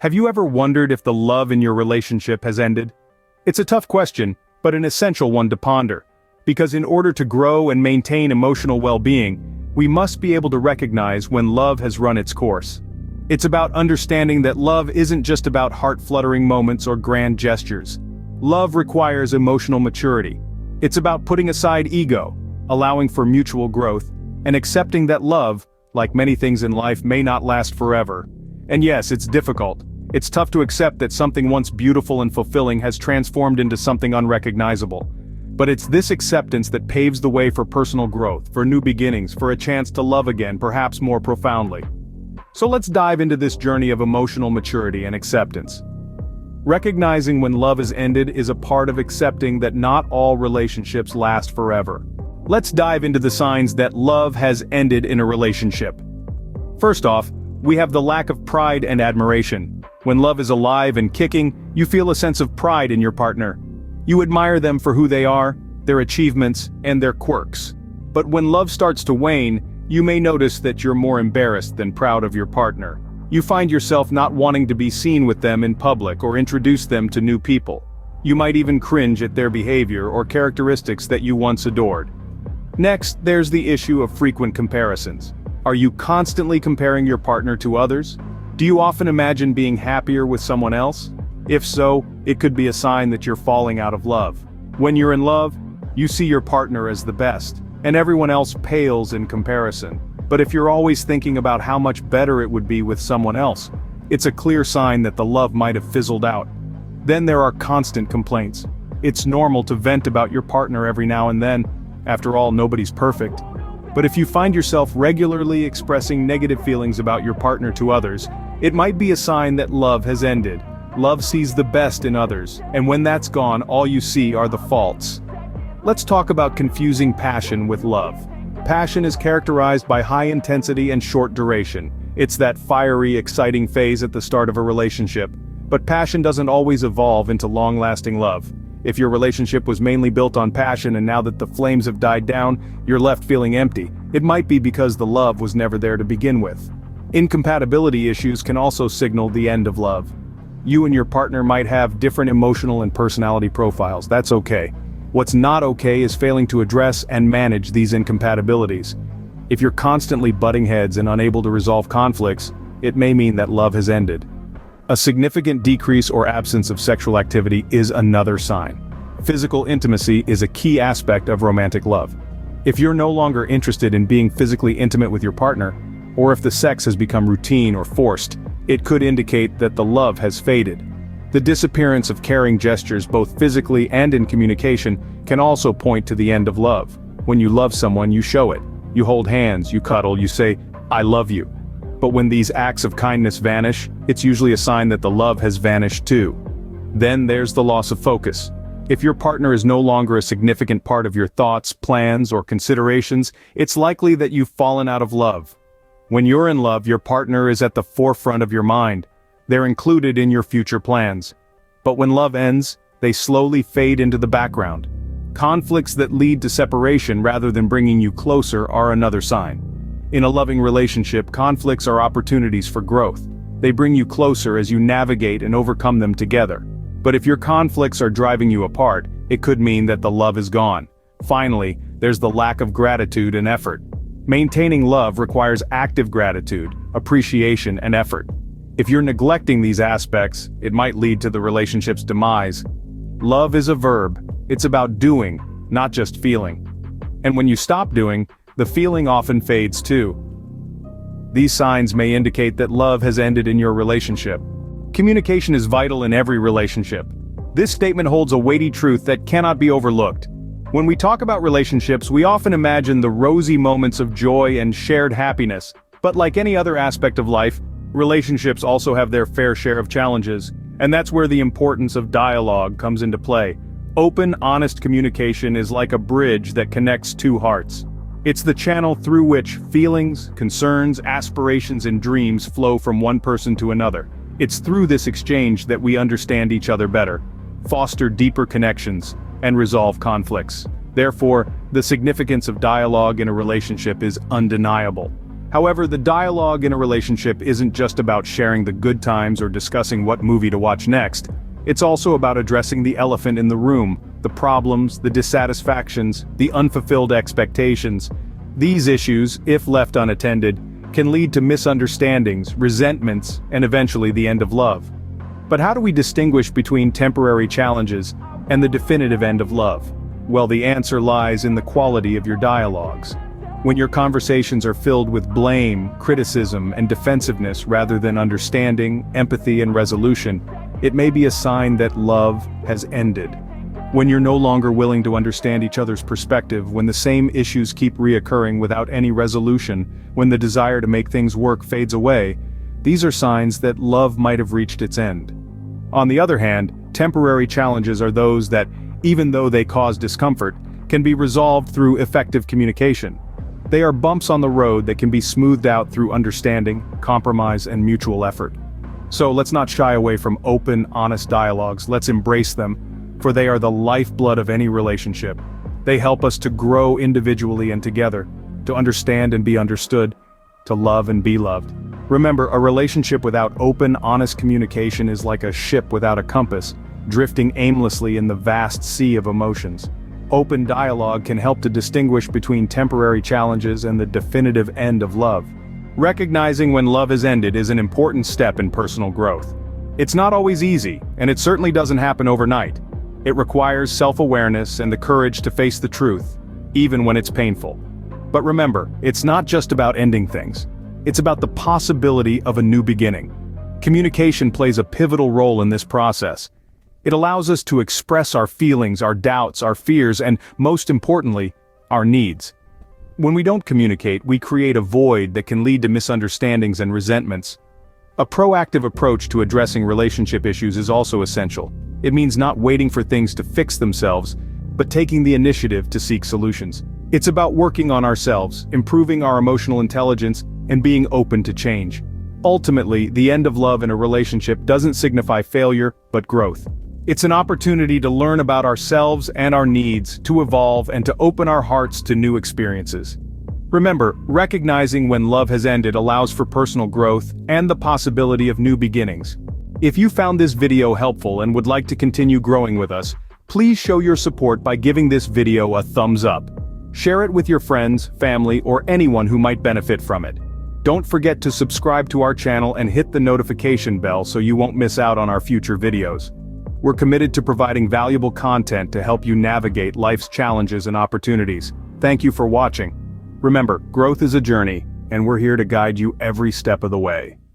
Have you ever wondered if the love in your relationship has ended? It's a tough question, but an essential one to ponder. Because in order to grow and maintain emotional well-being, we must be able to recognize when love has run its course. It's about understanding that love isn't just about heart-fluttering moments or grand gestures. Love requires emotional maturity. It's about putting aside ego, allowing for mutual growth, and accepting that love, like many things in life, may not last forever. And yes, it's difficult. It's tough to accept that something once beautiful and fulfilling has transformed into something unrecognizable. But it's this acceptance that paves the way for personal growth, for new beginnings, for a chance to love again, perhaps more profoundly. So let's dive into this journey of emotional maturity and acceptance. Recognizing when love has ended is a part of accepting that not all relationships last forever. Let's dive into the signs that love has ended in a relationship. First off, we have the lack of pride and admiration. When love is alive and kicking, you feel a sense of pride in your partner. You admire them for who they are, their achievements, and their quirks. But when love starts to wane, you may notice that you're more embarrassed than proud of your partner. You find yourself not wanting to be seen with them in public or introduce them to new people. You might even cringe at their behavior or characteristics that you once adored. Next, there's the issue of frequent comparisons. Are you constantly comparing your partner to others? Do you often imagine being happier with someone else? If so, it could be a sign that you're falling out of love. When you're in love, you see your partner as the best, and everyone else pales in comparison. But if you're always thinking about how much better it would be with someone else, it's a clear sign that the love might have fizzled out. Then there are constant complaints. It's normal to vent about your partner every now and then. After all, nobody's perfect. But if you find yourself regularly expressing negative feelings about your partner to others, it might be a sign that love has ended. Love sees the best in others, and when that's gone, all you see are the faults. Let's talk about confusing passion with love. Passion is characterized by high intensity and short duration. It's that fiery, exciting phase at the start of a relationship. But passion doesn't always evolve into long-lasting love. If your relationship was mainly built on passion and now that the flames have died down, you're left feeling empty, it might be because the love was never there to begin with. Incompatibility issues can also signal the end of love. You and your partner might have different emotional and personality profiles. That's okay. What's not okay is failing to address and manage these incompatibilities. If you're constantly butting heads and unable to resolve conflicts, it may mean that love has ended. A significant decrease or absence of sexual activity is another sign. Physical intimacy is a key aspect of romantic love. If you're no longer interested in being physically intimate with your partner, or if the sex has become routine or forced, it could indicate that the love has faded. The disappearance of caring gestures both physically and in communication can also point to the end of love. When you love someone, you show it. You hold hands, you cuddle, you say, "I love you." But when these acts of kindness vanish, it's usually a sign that the love has vanished too. Then there's the loss of focus. If your partner is no longer a significant part of your thoughts, plans, or considerations, it's likely that you've fallen out of love. When you're in love, your partner is at the forefront of your mind. They're included in your future plans. But when love ends, they slowly fade into the background. Conflicts that lead to separation rather than bringing you closer are another sign. In a loving relationship, conflicts are opportunities for growth. They bring you closer as you navigate and overcome them together. But if your conflicts are driving you apart, it could mean that the love is gone. Finally, there's the lack of gratitude and effort. Maintaining love requires active gratitude, appreciation, and effort. If you're neglecting these aspects, it might lead to the relationship's demise. Love is a verb. It's about doing, not just feeling. And when you stop doing, the feeling often fades too. These signs may indicate that love has ended in your relationship. Communication is vital in every relationship. This statement holds a weighty truth that cannot be overlooked. When we talk about relationships, we often imagine the rosy moments of joy and shared happiness. But like any other aspect of life, relationships also have their fair share of challenges, and that's where the importance of dialogue comes into play. Open, honest communication is like a bridge that connects two hearts. It's the channel through which feelings, concerns, aspirations, and dreams flow from one person to another. It's through this exchange that we understand each other better, foster deeper connections, and resolve conflicts. Therefore, the significance of dialogue in a relationship is undeniable. However, the dialogue in a relationship isn't just about sharing the good times or discussing what movie to watch next. It's also about addressing the elephant in the room, the problems, the dissatisfactions, the unfulfilled expectations. These issues, if left unattended, can lead to misunderstandings, resentments, and eventually the end of love. But how do we distinguish between temporary challenges and the definitive end of love? Well, the answer lies in the quality of your dialogues. When your conversations are filled with blame, criticism, and defensiveness rather than understanding, empathy, and resolution, it may be a sign that love has ended. When you're no longer willing to understand each other's perspective, when the same issues keep reoccurring without any resolution, when the desire to make things work fades away, these are signs that love might have reached its end. On the other hand, temporary challenges are those that, even though they cause discomfort, can be resolved through effective communication. They are bumps on the road that can be smoothed out through understanding, compromise, and mutual effort. So let's not shy away from open, honest dialogues. Let's embrace them, for they are the lifeblood of any relationship. They help us to grow individually and together, to understand and be understood, to love and be loved. Remember, a relationship without open, honest communication is like a ship without a compass, drifting aimlessly in the vast sea of emotions. Open dialogue can help to distinguish between temporary challenges and the definitive end of love. Recognizing when love has ended is an important step in personal growth. It's not always easy, and it certainly doesn't happen overnight. It requires self-awareness and the courage to face the truth, even when it's painful. But remember, it's not just about ending things. It's about the possibility of a new beginning. Communication plays a pivotal role in this process. It allows us to express our feelings, our doubts, our fears, and, most importantly, our needs. When we don't communicate, we create a void that can lead to misunderstandings and resentments. A proactive approach to addressing relationship issues is also essential. It means not waiting for things to fix themselves, but taking the initiative to seek solutions. It's about working on ourselves, improving our emotional intelligence, and being open to change. Ultimately, the end of love in a relationship doesn't signify failure, but growth. It's an opportunity to learn about ourselves and our needs, to evolve, and to open our hearts to new experiences. Remember, recognizing when love has ended allows for personal growth and the possibility of new beginnings. If you found this video helpful and would like to continue growing with us, please show your support by giving this video a thumbs up. Share it with your friends, family, or anyone who might benefit from it. Don't forget to subscribe to our channel and hit the notification bell so you won't miss out on our future videos. We're committed to providing valuable content to help you navigate life's challenges and opportunities. Thank you for watching. Remember, growth is a journey, and we're here to guide you every step of the way.